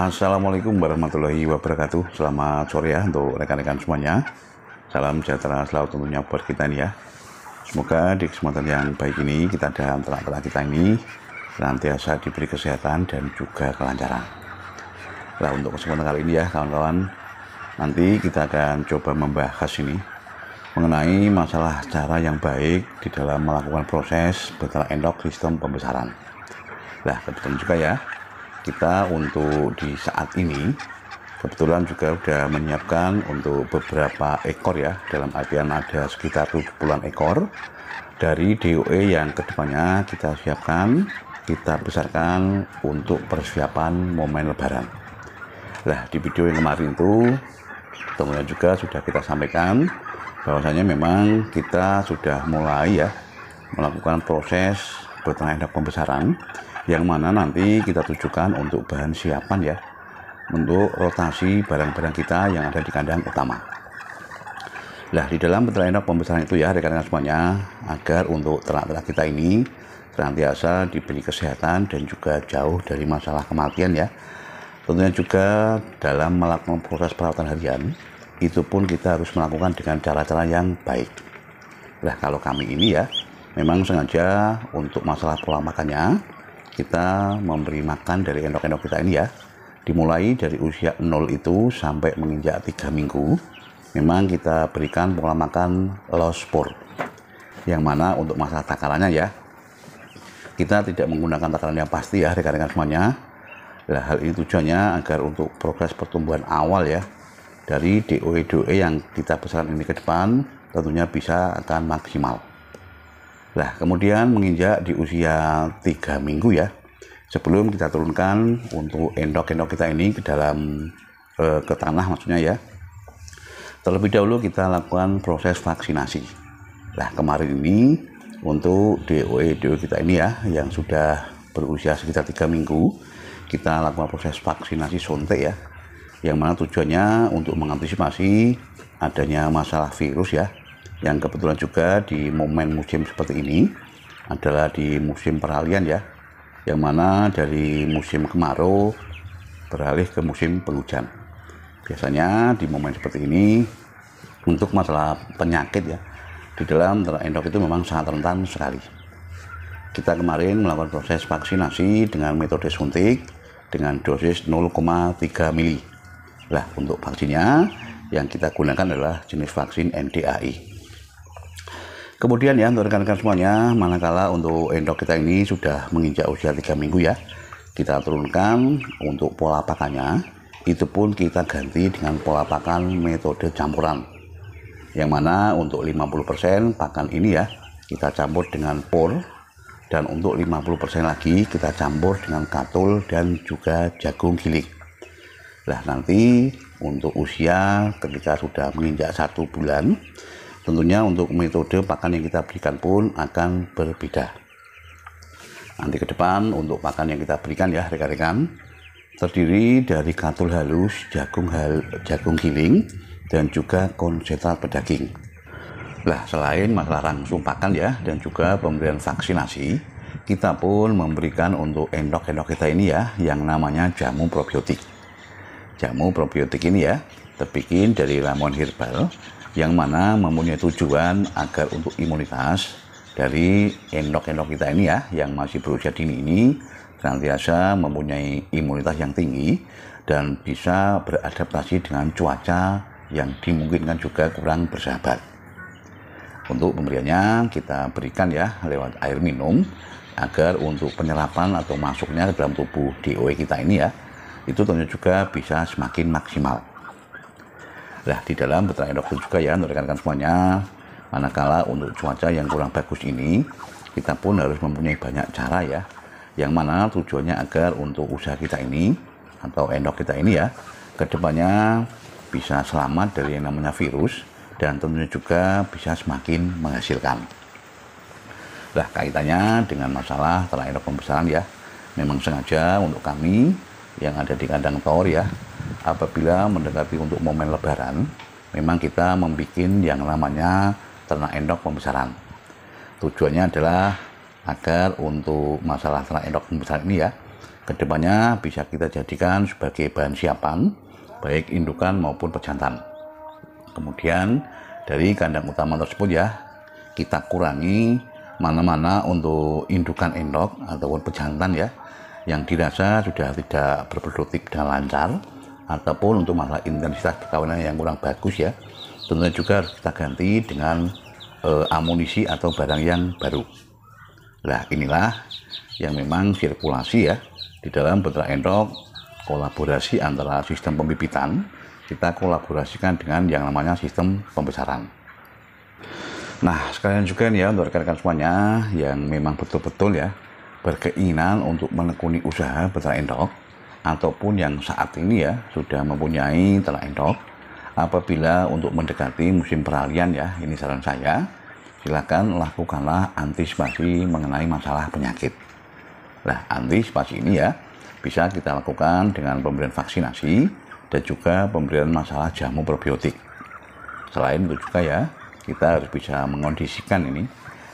Assalamualaikum warahmatullahi wabarakatuh. Selamat sore ya untuk rekan-rekan semuanya. Salam sejahtera selalu tentunya buat kita ini ya. Semoga di kesempatan yang baik ini kita dan ternak-ternak kita ini senantiasa diberi kesehatan dan juga kelancaran. Nah, untuk kesempatan kali ini ya kawan-kawan, nanti kita akan coba membahas ini mengenai masalah cara yang baik di dalam melakukan proses beternak endok sistem pembesaran. Nah, kebetulan juga ya, kita untuk di saat ini kebetulan juga sudah menyiapkan untuk beberapa ekor ya, dalam artian ada sekitar 70-an ekor dari DOE yang kedepannya kita siapkan, kita besarkan untuk persiapan momen lebaran. Nah, di video yang kemarin itu tentunya juga sudah kita sampaikan bahwasanya memang kita sudah mulai ya melakukan proses beternak endok pembesaran, yang mana nanti kita tujukan untuk bahan siapan ya untuk rotasi barang-barang kita yang ada di kandang utama. Nah, di dalam beternak endok pembesaran itu ya rekan-rekan semuanya, agar untuk ternak-ternak kita ini senantiasa diberi kesehatan dan juga jauh dari masalah kematian ya. Tentunya juga dalam melakukan proses perawatan harian itu pun kita harus melakukan dengan cara-cara yang baik. Nah, kalau kami ini ya memang sengaja untuk masalah pola makannya kita memberi makan dari endok-endok kita ini ya, dimulai dari usia 0 itu sampai menginjak 3 minggu memang kita berikan pola makan low sport, yang mana untuk masalah takarannya ya kita tidak menggunakan takaran yang pasti ya rekan-rekan semuanya. Nah, hal ini tujuannya agar untuk progres pertumbuhan awal ya dari DOE yang kita besarkan ini ke depan tentunya bisa akan maksimal. Nah, kemudian menginjak di usia 3 minggu ya, sebelum kita turunkan untuk endok-endok kita ini ke dalam ke tanah maksudnya ya, terlebih dahulu kita lakukan proses vaksinasi. Nah, kemarin ini untuk DOE kita ini ya yang sudah berusia sekitar 3 minggu kita lakukan proses vaksinasi suntik ya, yang mana tujuannya untuk mengantisipasi adanya masalah virus ya, yang kebetulan juga di momen musim seperti ini adalah di musim peralihan ya, yang mana dari musim kemarau beralih ke musim penghujan. Biasanya di momen seperti ini untuk masalah penyakit ya di dalam ternak endok itu memang sangat rentan sekali. Kita kemarin melakukan proses vaksinasi dengan metode suntik dengan dosis 0,3 mili. Nah, untuk vaksinnya yang kita gunakan adalah jenis vaksin NDAI. Kemudian ya untuk rekan-rekan semuanya, manakala untuk endok kita ini sudah menginjak usia 3 minggu ya, kita turunkan untuk pola pakannya, itu pun kita ganti dengan pola pakan metode campuran, yang mana untuk 50% pakan ini ya kita campur dengan por, dan untuk 50% lagi kita campur dengan katul dan juga jagung giling. Nah, nanti untuk usia ketika sudah menginjak 1 bulan, tentunya untuk metode pakan yang kita berikan pun akan berbeda. Nanti ke depan untuk pakan yang kita berikan ya rekan-rekan terdiri dari katul halus, jagung giling, dan juga konsentrat pedaging. Nah, selain masalah langsung pakan ya dan juga pemberian vaksinasi, kita pun memberikan untuk endok-endok kita ini ya yang namanya jamu probiotik. Jamu probiotik ini ya terbikin dari ramuan herbal, yang mana mempunyai tujuan agar untuk imunitas dari endok-endok kita ini ya yang masih berusia dini ini senantiasa mempunyai imunitas yang tinggi dan bisa beradaptasi dengan cuaca yang dimungkinkan juga kurang bersahabat. Untuk pemberiannya kita berikan ya lewat air minum agar untuk penyerapan atau masuknya ke dalam tubuh DOE kita ini ya itu tentunya juga bisa semakin maksimal. Nah, di dalam beternak endok juga ya untuk rekan-rekan semuanya, manakala untuk cuaca yang kurang bagus ini kita pun harus mempunyai banyak cara ya, yang mana tujuannya agar untuk usaha kita ini atau endok kita ini ya kedepannya bisa selamat dari yang namanya virus dan tentunya juga bisa semakin menghasilkan. Nah, kaitannya dengan masalah ternak endok pembesaran ya, memang sengaja untuk kami yang ada di kandang tower ya, apabila mendekati untuk momen lebaran, memang kita membuat yang namanya ternak endok pembesaran. Tujuannya adalah agar untuk masalah ternak endok pembesaran ini ya Kedepannya bisa kita jadikan sebagai bahan siapan, baik indukan maupun pejantan. Kemudian dari kandang utama tersebut ya, kita kurangi mana-mana untuk indukan endok ataupun pejantan ya, yang dirasa sudah tidak berproduktif dan lancar, ataupun untuk masalah intensitas perkawinan yang kurang bagus ya, tentunya juga harus kita ganti dengan amunisi atau barang yang baru. Nah, inilah yang memang sirkulasi ya di dalam beternak endok, kolaborasi antara sistem pembibitan kita kolaborasikan dengan yang namanya sistem pembesaran. Nah, sekalian juga nih ya untuk rekan-rekan semuanya yang memang betul-betul ya berkeinginan untuk menekuni usaha beternak endok, ataupun yang saat ini ya sudah mempunyai ternak endok, apabila untuk mendekati musim peralihan ya, ini saran saya, silakan lakukanlah antisipasi mengenai masalah penyakit. Nah, antisipasi ini ya bisa kita lakukan dengan pemberian vaksinasi dan juga pemberian masalah jamu probiotik. Selain itu juga ya, kita harus bisa mengondisikan ini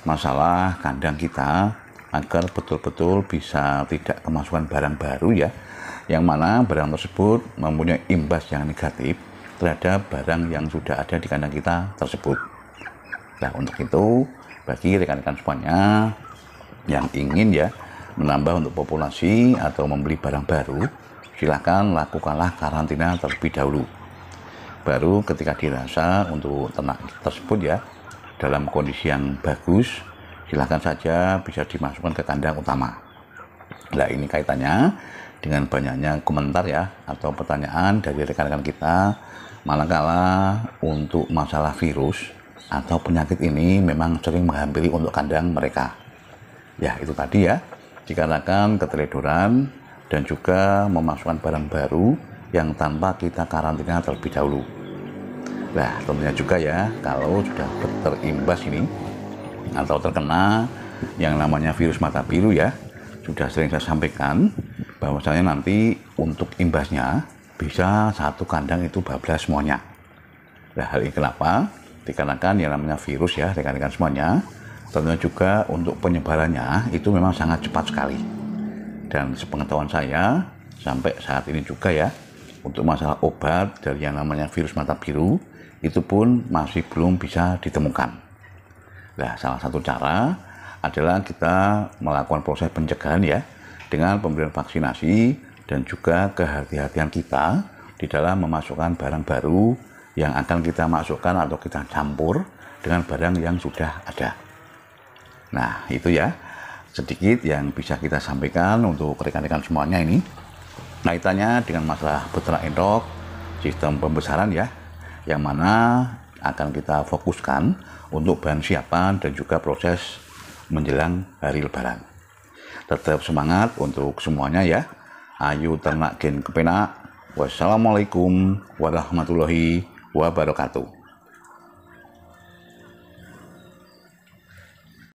masalah kandang kita agar betul-betul bisa tidak kemasukan barang baru ya, yang mana barang tersebut mempunyai imbas yang negatif terhadap barang yang sudah ada di kandang kita tersebut. Nah, untuk itu bagi rekan-rekan semuanya yang ingin ya menambah untuk populasi atau membeli barang baru, silakan lakukanlah karantina terlebih dahulu. Baru ketika dirasa untuk ternak tersebut ya dalam kondisi yang bagus, silakan saja bisa dimasukkan ke kandang utama. Nah, ini kaitannya dengan banyaknya komentar ya atau pertanyaan dari rekan-rekan kita, manakala untuk masalah virus atau penyakit ini memang sering menghampiri untuk kandang mereka. Ya, itu tadi ya, dikarenakan keteledoran dan juga memasukkan barang baru yang tanpa kita karantina terlebih dahulu. Nah, tentunya juga ya, kalau sudah terimbas ini atau terkena yang namanya virus mata biru ya, sudah sering saya sampaikan bahwasanya nanti untuk imbasnya bisa satu kandang itu bablas semuanya. Nah, hal ini kenapa? Dikarenakan yang namanya virus ya, rekan-rekan semuanya, tentunya juga untuk penyebarannya itu memang sangat cepat sekali. Dan sepengetahuan saya sampai saat ini juga ya, untuk masalah obat dari yang namanya virus mata biru itu pun masih belum bisa ditemukan. Nah, salah satu cara adalah kita melakukan proses pencegahan ya dengan pemberian vaksinasi dan juga kehati-hatian kita di dalam memasukkan barang baru yang akan kita masukkan atau kita campur dengan barang yang sudah ada. Nah, itu ya sedikit yang bisa kita sampaikan untuk rekan-rekan semuanya ini kaitannya dengan masalah beternak endok, sistem pembesaran ya, yang mana akan kita fokuskan untuk bahan siapan dan juga proses menjelang hari lebaran. Tetap semangat untuk semuanya ya. Ayo ternak gen kepenak. Wassalamualaikum warahmatullahi wabarakatuh.